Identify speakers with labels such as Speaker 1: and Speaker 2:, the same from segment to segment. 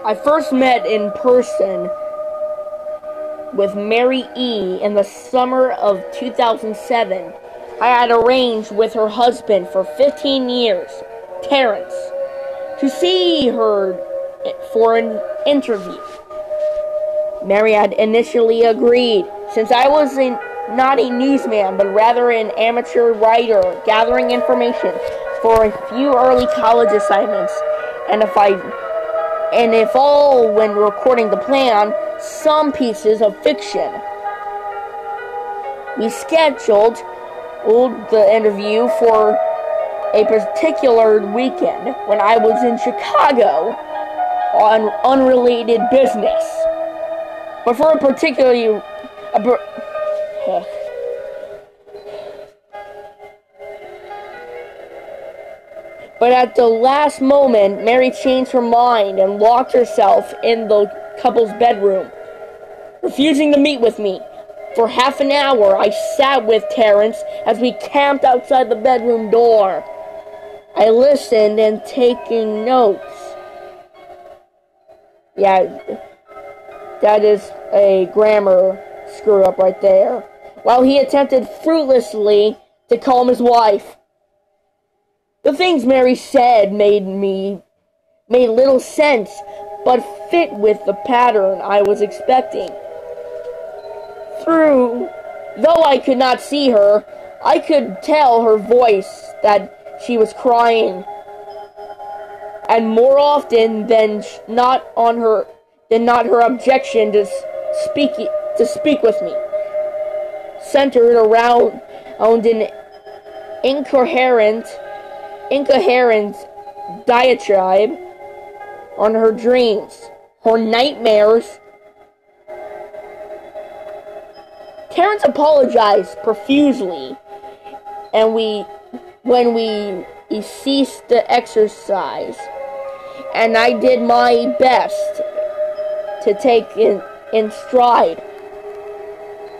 Speaker 1: I first met in person with Mary E. in the summer of 2007. I had arranged with her husband for 15 years, Terrence, to see her for an interview. Mary had initially agreed, since I was not a newsman, but rather an amateur writer gathering information for a few early college assignments, and if all, when recording the plan, some pieces of fiction. We scheduled the interview for a particular weekend when I was in Chicago on unrelated business. But for a particularly... But at the last moment, Mary changed her mind and locked herself in the couple's bedroom, refusing to meet with me. For half an hour, I sat with Terrence as we camped outside the bedroom door. I listened and taking notes. Yeah, that is a grammar screw-up right there. While he attempted fruitlessly to calm his wife. The things Mary said made little sense, but fit with the pattern I was expecting. Though I could not see her, I could tell her voice that she was crying, and more often than not, her objection to speak with me centered around an incoherent diatribe on her dreams, her nightmares. Terrence apologized profusely, and when we ceased the exercise, and I did my best to take in stride.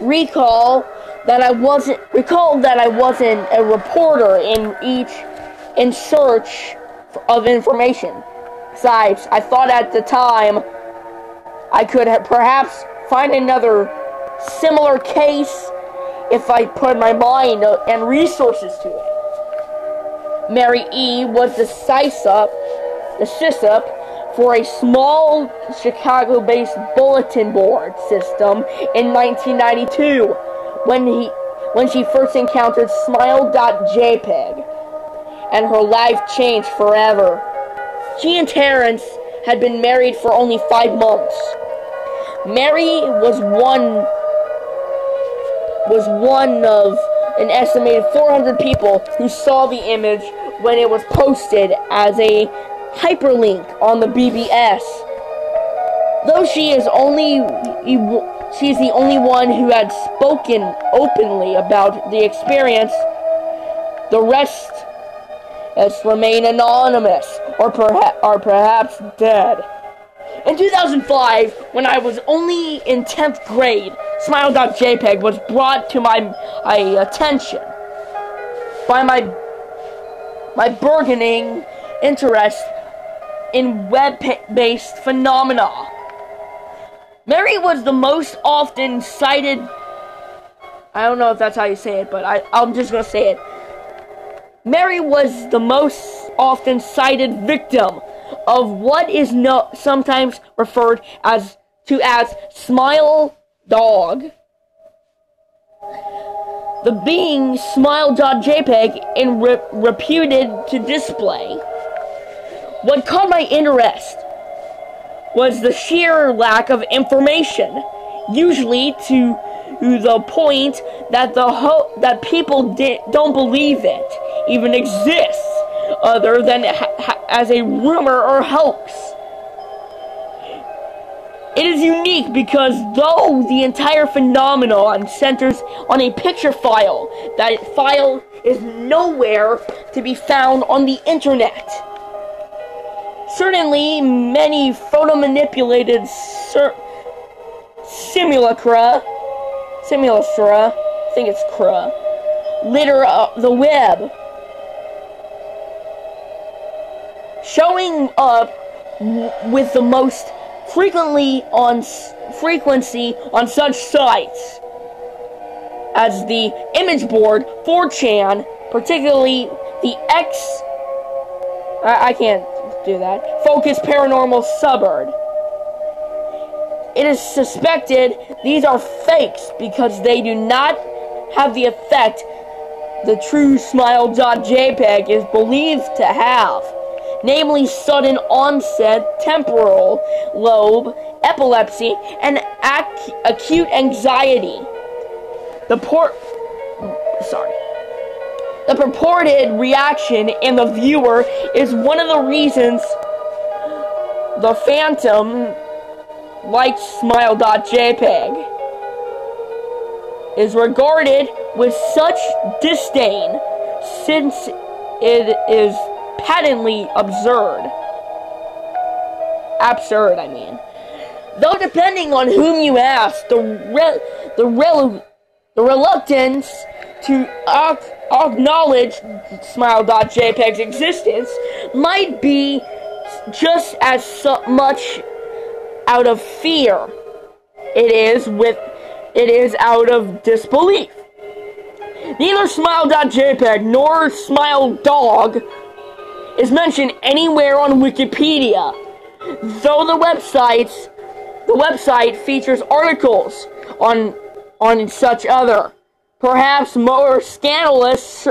Speaker 1: Recall that I wasn't a reporter in search of information. Besides, I thought at the time I could perhaps find another similar case if I put my mind and resources to it. Mary E. was the SISUP for a small Chicago-based bulletin board system in 1992 when she first encountered Smile.jpg, and her life changed forever. She and Terrence had been married for only 5 months. Mary was one of an estimated 400 people who saw the image when it was posted as a hyperlink on the BBS. Though she is the only one who had spoken openly about the experience, the rest remain anonymous or perhaps dead. In 2005, when I was only in 10th grade, Smile.jpg was brought to my attention by my burgeoning interest in web-based phenomena. Mary was the most often cited... I don't know if that's how you say it, but I'm just going to say it. Mary was the most often cited victim of what is sometimes referred as Smile Dog. The being Smile.jpg reputed to display. What caught my interest was the sheer lack of information, usually to the point that that people don't believe it even exists, other than as a rumor or hoax. It is unique because though the entire phenomenon centers on a picture file, that file is nowhere to be found on the internet. Certainly, many photo-manipulated simulacra, I think it's cra, litter the web, showing up with the most frequency on such sites as the image board 4chan, particularly the I can't do that, Focus Paranormal subreddit. It is suspected these are fakes because they do not have the effect the true Smile.jpg is believed to have, namely sudden onset temporal lobe epilepsy and acute anxiety. The purported reaction in the viewer is one of the reasons the Phantom likes Smile.jpg, is regarded with such disdain since it is patently absurd. Though depending on whom you ask, the reluctance to acknowledge Smile.jpg's existence might be just as much out of fear it is out of disbelief. Neither Smile.jpg nor SmileDog is mentioned anywhere on Wikipedia, though the website features articles on such other, perhaps more scandalous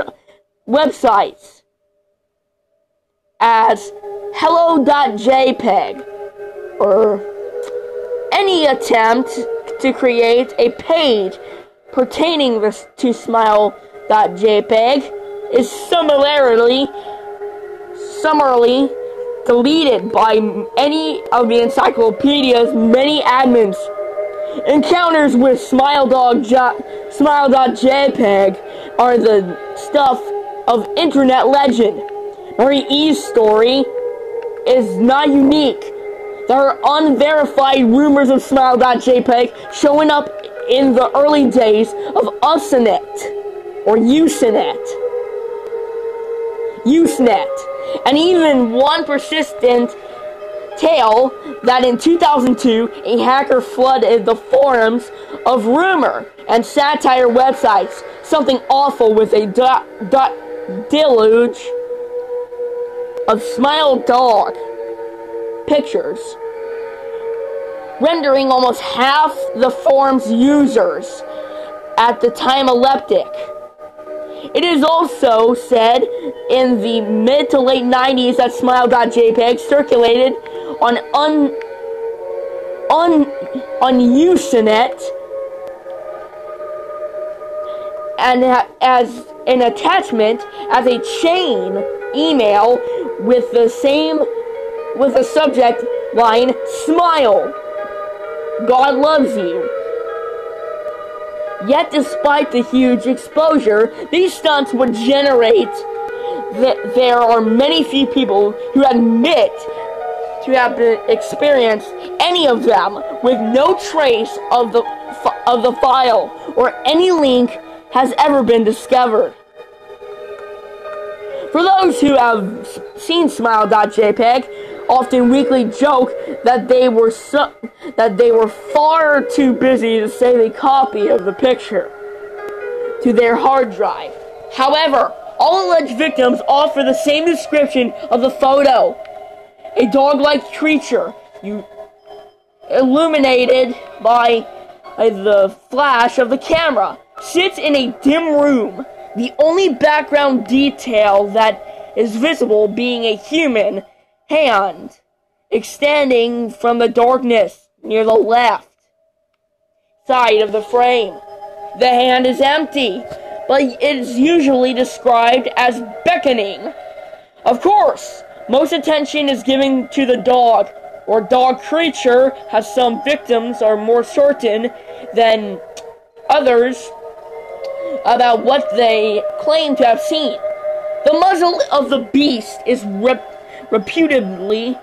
Speaker 1: websites as Hello.jpg, or any attempt to create a page pertaining to Smile.jpg is summarily deleted by any of the encyclopedia's many admins. Encounters with Smile.jpg are the stuff of internet legend. Mary E's story is not unique. There are unverified rumors of Smile.jpg showing up in the early days of Usenet, and even one persistent tale that in 2002 a hacker flooded the forums of rumor and satire websites, something awful with a deluge of SmileDog pictures, rendering almost half the forum's users at the time elliptic. It is also said in the mid to late 90s that Smile.jpg circulated on Usenet and as an attachment as a chain email with the subject line "Smile, God loves you." Yet despite the huge exposure these stunts would generate, there are many few people who admit to have experienced any of them, with no trace of the file or any link has ever been discovered. For those who have seen Smile.jpg, often weekly joke that they were far too busy to save a copy of the picture to their hard drive. However, all alleged victims offer the same description of the photo: a dog-like creature, illuminated by the flash of the camera, sits in a dim room, the only background detail that is visible being a human hand extending from the darkness near the left side of the frame. The hand is empty, but it is usually described as beckoning. Of course, most attention is given to the dog or dog creature, as some victims are more certain than others about what they claim to have seen. The muzzle of the beast is reputedly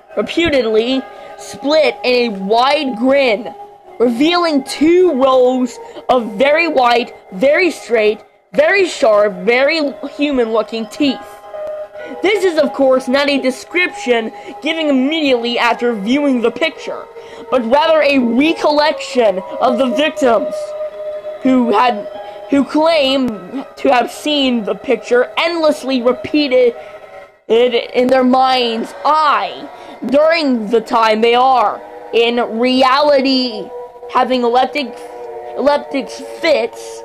Speaker 1: split in a wide grin, revealing two rows of very white, very straight, very sharp, very human-looking teeth. This is, of course, not a description given immediately after viewing the picture, but rather a recollection of the victims who claim to have seen the picture endlessly repeated in their mind's eye during the time they are, in reality, having epileptic fits.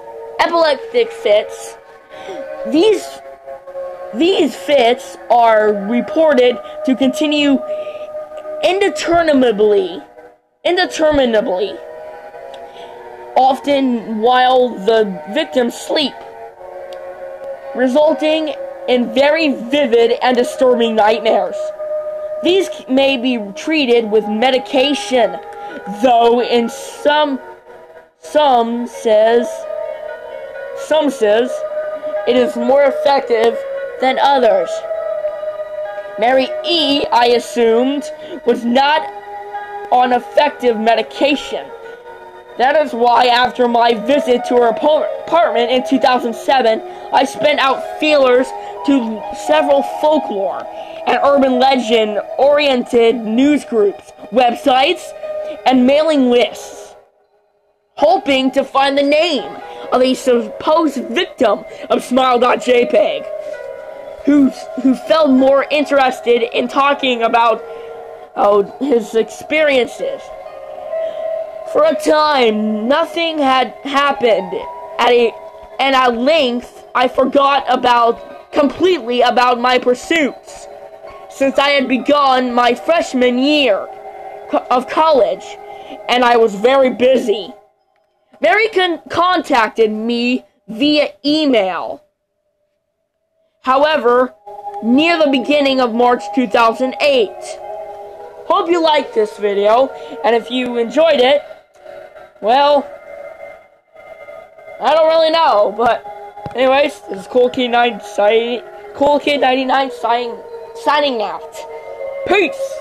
Speaker 1: These fits are reported to continue indeterminably, often while the victims sleep, resulting in very vivid and disturbing nightmares. These may be treated with medication, though in some says it is more effective than others. Mary E., I assumed, was not on effective medication. That is why, after my visit to her apartment in 2007, I sent out feelers to several folklore and urban legend-oriented news groups, websites, and mailing lists, hoping to find the name of a supposed victim of Smile.jpg, who felt more interested in talking about his experiences. For a time, nothing had happened, and at length I forgot completely about my pursuits, since I had begun my freshman year of college, and I was very busy. Mary contacted me via email, however, near the beginning of March 2008. Hope you liked this video, and if you enjoyed it, well, I don't really know, but anyways, this is Cool Kid 99 signing out. Peace!